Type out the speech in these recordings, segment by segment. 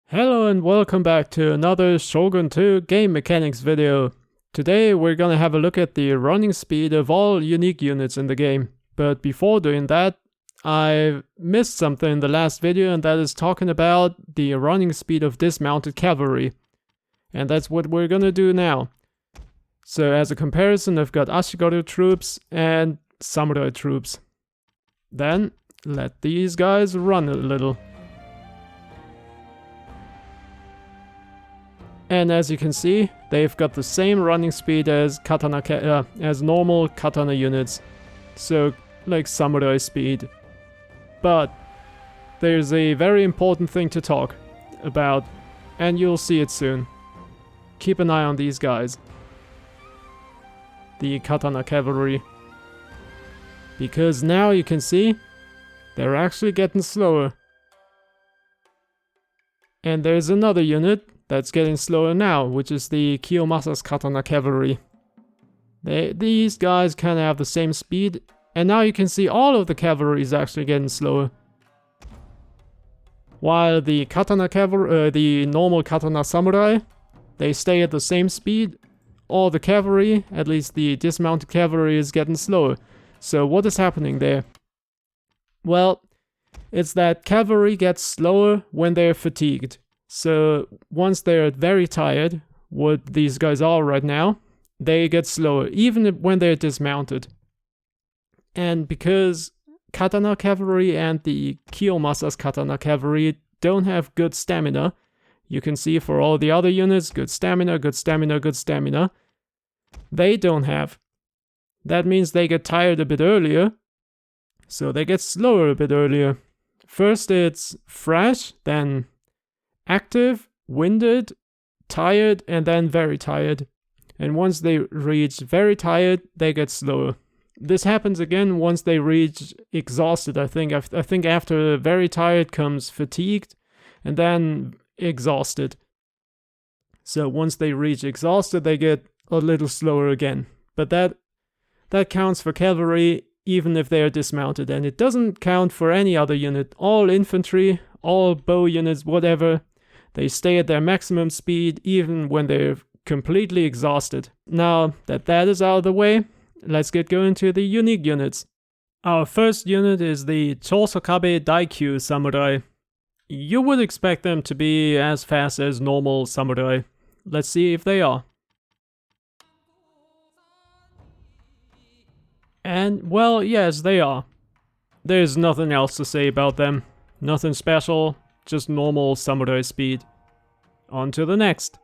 Hello and welcome back to another Shogun 2 game mechanics video. Today we're gonna have a look at the running speed of all unique units in the game. But before doing that, I missed something in the last video, and that is talking about the running speed of dismounted cavalry. And that's what we're gonna do now. So as a comparison, I've got Ashigaru troops and samurai troops. Then let these guys run a little. And as you can see, they've got the same running speed as normal katana units, so like samurai speed. But there's a very important thing to talk about, and you'll see it soon. Keep an eye on these guys, the katana cavalry, because now you can see they're actually getting slower. And there's another unit that's getting slower now, which is the Kiyomasa's Katana Cavalry. These guys kind of have the same speed, and now you can see all of the cavalry is actually getting slower. While the Katana Cavalry, the normal Katana Samurai, they stay at the same speed. All the cavalry, at least the dismounted cavalry, is getting slower. So what is happening there? Well, it's that cavalry gets slower when they're fatigued. So once they're very tired, what these guys are right now, they get slower, even when they're dismounted. And because Katana Cavalry and the Kiyomasa's Katana Cavalry don't have good stamina, you can see for all the other units, good stamina, good stamina, good stamina, they don't have. That means they get tired a bit earlier, so they get slower a bit earlier. First it's fresh, then active, winded, tired, and then very tired. And once they reach very tired, they get slower. This happens again once they reach exhausted, I think. I think after very tired comes fatigued, and then exhausted. So once they reach exhausted, they get a little slower again. But that counts for cavalry, even if they are dismounted. And it doesn't count for any other unit. All infantry, all bow units, whatever, they stay at their maximum speed even when they're completely exhausted. Now that is out of the way, let's get going to the unique units. Our first unit is the Chosokabe Daikyu Samurai. You would expect them to be as fast as normal samurai. Let's see if they are. And, well, yes, they are. There's nothing else to say about them. Nothing special. Just normal samurai speed. On to the next.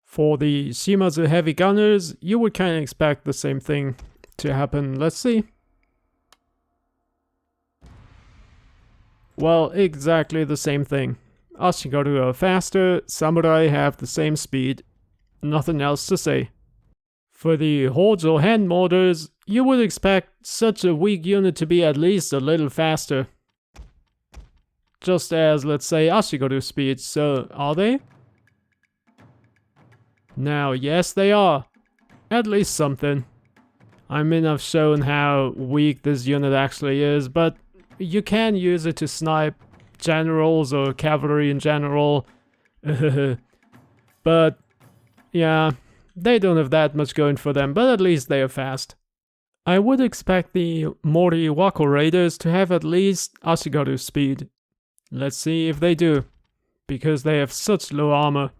For the Shimazu heavy gunners, you would kind of expect the same thing to happen. Let's see. Well, exactly the same thing. Ashigaru are faster, samurai have the same speed. Nothing else to say. For the Hojo hand mortars, you would expect such a weak unit to be at least a little faster. Just as, let's say, Ashigaru speed, so are they? Now, yes they are. At least something. I mean, I've shown how weak this unit actually is, but you can use it to snipe generals or cavalry in general. But, yeah, they don't have that much going for them, but at least they are fast. I would expect the Mortywacko Raiders to have at least Ashigaru speed. Let's see if they do, because they have such low armor.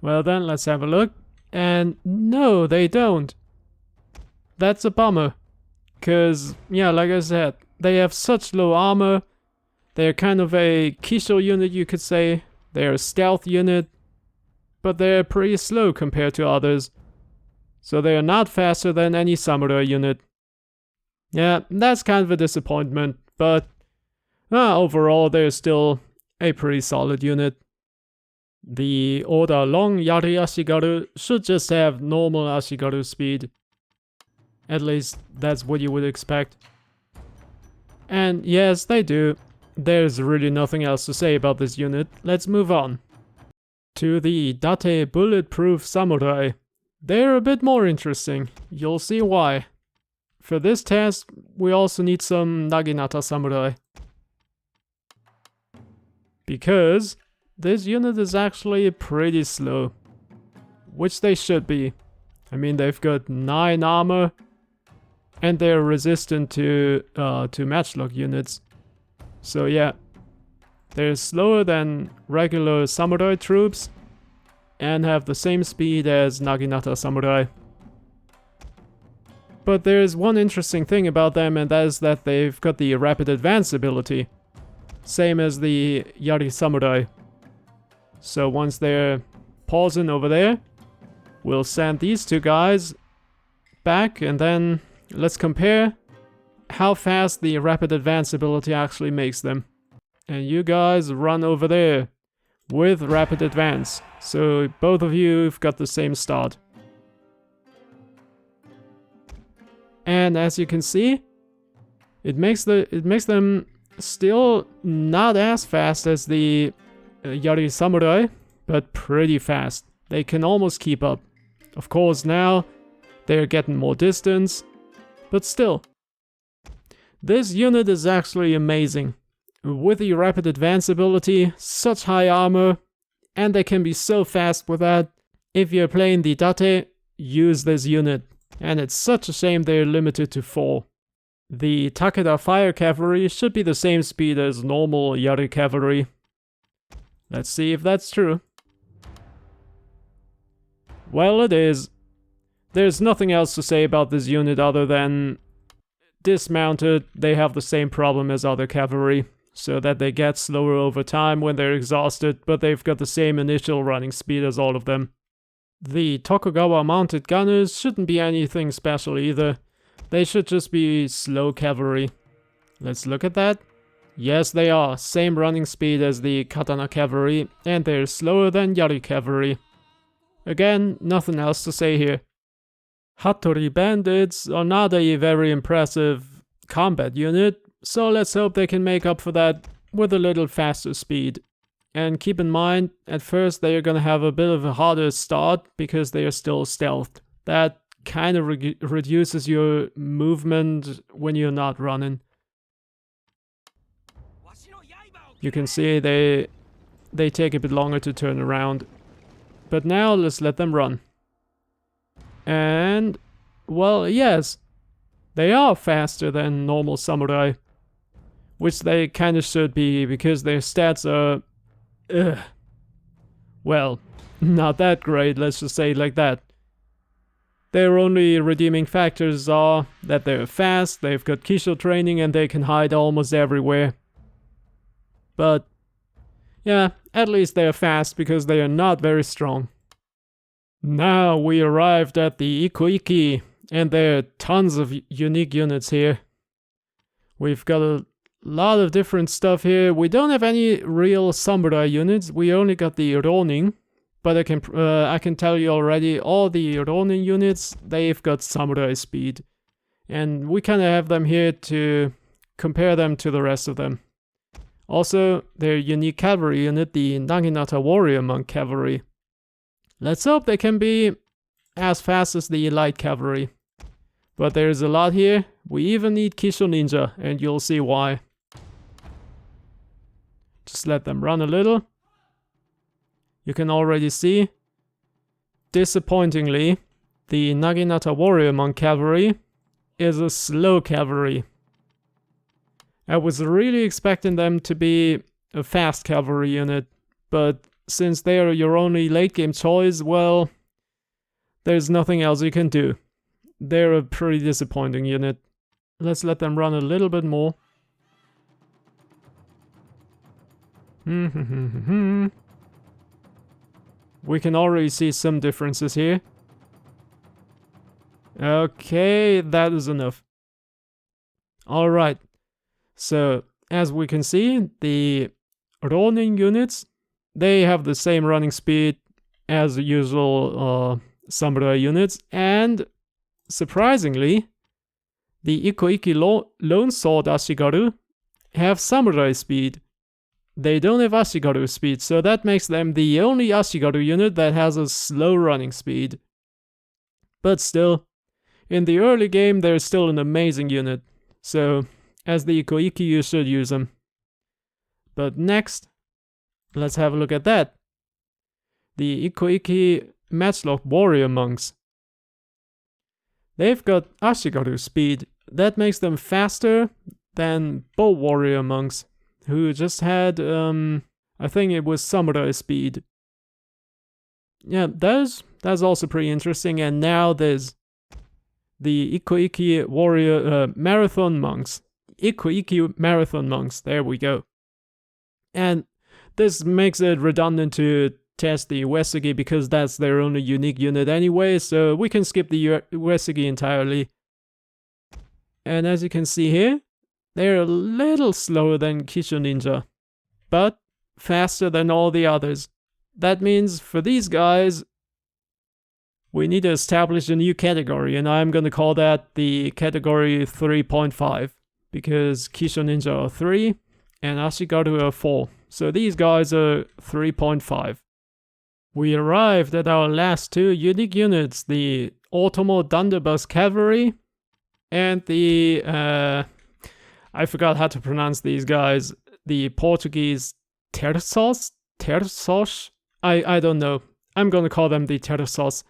Well then, let's have a look. And no, they don't. That's a bummer. Cause, yeah, like I said, they have such low armor. They're kind of a Kisho unit, you could say. They're a stealth unit. But they're pretty slow compared to others. So they are not faster than any samurai unit. Yeah, that's kind of a disappointment, but overall they're still a pretty solid unit. The Oda Long Yari Ashigaru should just have normal Ashigaru speed. At least that's what you would expect. And yes, they do. There's really nothing else to say about this unit. Let's move on. To the Date Bulletproof Samurai. They're a bit more interesting. You'll see why. For this task, we also need some Naginata Samurai. because this unit is actually pretty slow, which they should be. I mean, they've got 9 armor, and they're resistant to matchlock units. So yeah, they're slower than regular samurai troops, and have the same speed as Naginata samurai. But there's one interesting thing about them, and that is that they've got the rapid advance ability, same as the Yari samurai. So once they're pausing over there, we'll send these 2 guys back, and then let's compare how fast the rapid advance ability actually makes them. And you guys run over there with rapid advance. So both of you have got the same start. And as you can see, it makes them still not as fast as the Yari samurai, but pretty fast. They can almost keep up. Of course, now they're getting more distance, but still. This unit is actually amazing. With the rapid advance ability, such high armor, and they can be so fast with that. If you're playing the Date, use this unit. And it's such a shame they're limited to 4. The Takeda Fire Cavalry should be the same speed as normal Yari Cavalry. Let's see if that's true. Well, it is. There's nothing else to say about this unit other than dismounted, they have the same problem as other cavalry, so that they get slower over time when they're exhausted, but they've got the same initial running speed as all of them. The Tokugawa mounted gunners shouldn't be anything special either. They should just be slow cavalry. Let's look at that. Yes, they are. Same running speed as the Katana cavalry, and they're slower than Yari cavalry. Again, nothing else to say here. Hattori Bandits are not a very impressive combat unit, so let's hope they can make up for that with a little faster speed. And keep in mind, at first they are gonna have a bit of a harder start because they are still stealthed. That kind of reduces your movement when you're not running. You can see they take a bit longer to turn around. But now let's let them run. And, well, yes, they are faster than normal samurai. Which they kind of should be, because their stats are, well, not that great, let's just say it like that. Their only redeeming factors are that they're fast, they've got Kisho training, and they can hide almost everywhere. But, yeah, at least they're fast because they are not very strong. Now we arrived at the Ikko Ikki, and there are tons of unique units here. We've got a lot of different stuff here. We don't have any real samurai units, we only got the Ronin. But I can tell you already, all the Ronin units, they've got samurai speed. And we kind of have them here to compare them to the rest of them. Also, their unique cavalry unit, the Naginata Warrior Monk Cavalry. Let's hope they can be as fast as the light cavalry. But there's a lot here. We even need Kisho Ninja, and you'll see why. Just let them run a little. You can already see, disappointingly, the Naginata Warrior Monk Cavalry is a slow cavalry. I was really expecting them to be a fast cavalry unit, but since they are your only late game choice, well, there's nothing else you can do. They're a pretty disappointing unit. Let's let them run a little bit more. We can already see some differences here. Okay, that is enough. Alright, so as we can see, the Ronin units, they have the same running speed as the usual samurai units, and surprisingly, the Ikko Ikki Lone Sword Ashigaru have samurai speed. They don't have Ashigaru speed, so that makes them the only Ashigaru unit that has a slow running speed. But still, in the early game they're still an amazing unit, so as the Ikko Ikki you should use them. But next, let's have a look at that. The Ikko Ikki Matchlock Warrior Monks. They've got Ashigaru speed. That makes them faster than Bow Warrior Monks, who just had, I think it was Samurai speed. Yeah, that's also pretty interesting. And now there's the Ikko Ikki Warrior Marathon Monks. Ikko Ikki Marathon Monks, there we go. And this makes it redundant to test the Uesugi because that's their only unique unit anyway, so we can skip the Uesugi entirely. And as you can see here, they're a little slower than Kisho Ninja, but faster than all the others. That means for these guys, we need to establish a new category, and I'm gonna call that the category 3.5, because Kisho Ninja are 3 and Ashigaru are 4. So these guys are 3.5. We arrived at our last two unique units, the Otomo Thunderbus Cavalry and the, I forgot how to pronounce these guys, the Portuguese Terços? I don't know. I'm gonna call them the Terços.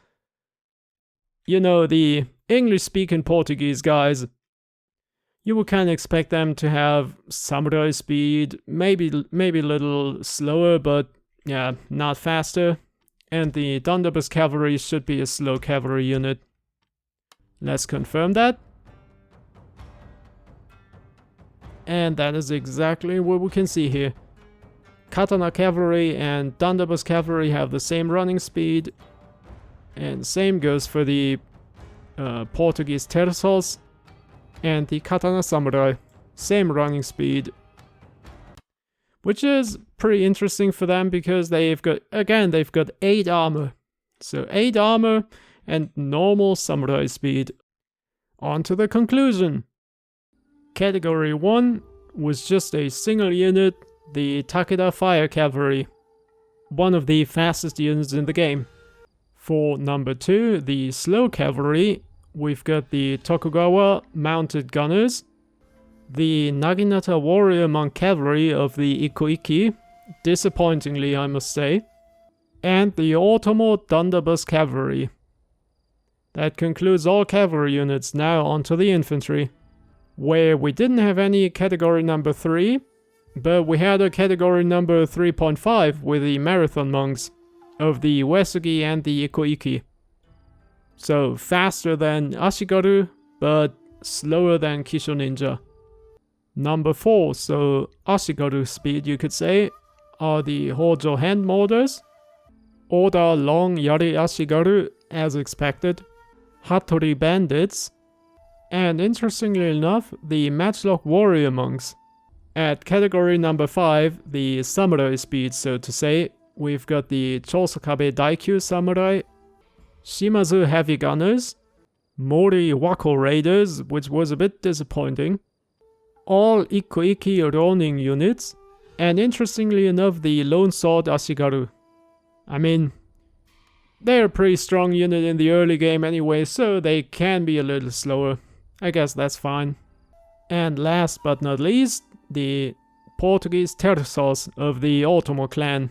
You know, the English-speaking Portuguese guys. You would kind of expect them to have samurai speed, maybe a little slower, but yeah, not faster. And the Thunderbus Cavalry should be a slow cavalry unit. Let's confirm that. And that is exactly what we can see here. Katana Cavalry and Thunderbus Cavalry have the same running speed. And same goes for the Portuguese Terços and the Katana Samurai. Same running speed. Which is pretty interesting for them because they've got 8 armor. So 8 armor and normal samurai speed. On to the conclusion. Category 1 was just a single unit, the Takeda Fire Cavalry. One of the fastest units in the game. For number 2, the Slow Cavalry, we've got the Tokugawa Mounted Gunners, the Naginata Warrior Monk Cavalry of the Ikko Ikki, disappointingly I must say, and the Otomo Thunderbus Cavalry. That concludes all cavalry units. Now onto the infantry, where we didn't have any category number 3, but we had a category number 3.5 with the Marathon Monks of the Uesugi and the Ikko Ikki. So faster than Ashigaru, but slower than Kisho Ninja. Number 4, so Ashigaru speed you could say, are the Hojo Hand Molders, Oda Long Yari Ashigaru as expected, Hattori Bandits, and interestingly enough, the Matchlock Warrior Monks. At category number 5, the Samurai speed so to say, we've got the Chosokabe Daikyu Samurai, Shimazu Heavy Gunners, Mortywacko Raiders, which was a bit disappointing, all Ikko Ikki Ronin units, and interestingly enough the Lone Sword Ashigaru. I mean, they're a pretty strong unit in the early game anyway, so they can be a little slower. I guess that's fine. And last but not least, the Portuguese Terços of the Otomo clan.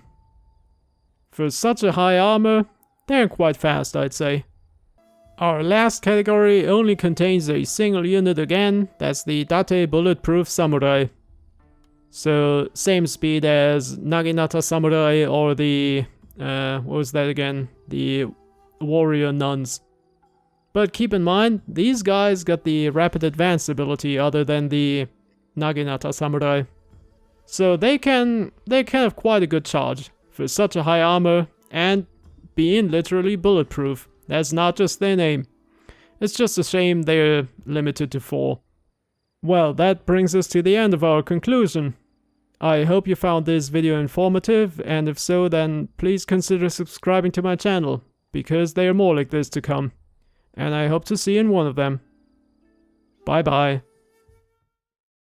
For such a high armor, they're quite fast, I'd say. Our last category only contains a single unit again, that's the Date Bulletproof Samurai. So, same speed as Naginata Samurai or the, what was that again? The Warrior Nuns. But keep in mind, these guys got the Rapid Advance ability other than the Naginata Samurai. So they can have quite a good charge for such a high armor and being literally bulletproof. That's not just their name. It's just a shame they're limited to 4. Well, that brings us to the end of our conclusion. I hope you found this video informative, and if so, then please consider subscribing to my channel, because there are more like this to come. And I hope to see you in one of them. Bye bye.